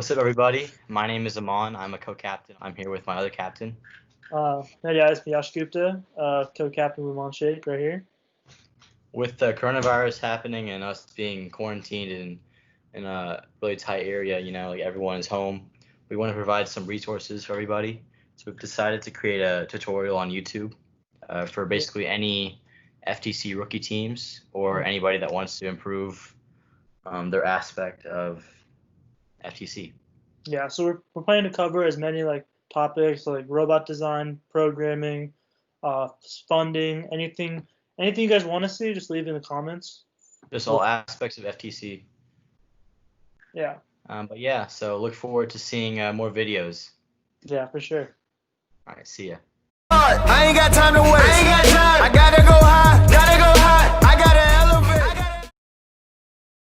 What's up, everybody? My name is Aman. I'm a co-captain. I'm here with my other captain. Hey guys, Yash Gupta, co-captain with Mon Sheikh right here. With the coronavirus happening and us being quarantined in a really tight area, like everyone is home, we want to provide some resources for everybody. So we've decided to create a tutorial on YouTube for basically any FTC rookie teams or anybody that wants to improve their aspect of FTC. Yeah, so we're planning to cover as many topics like robot design, programming, funding, anything you guys want to see, just leave in the comments. Just all aspects of FTC. Yeah. But yeah, so look forward to seeing more videos. Yeah, for sure. All right, see ya. I ain't got time to waste.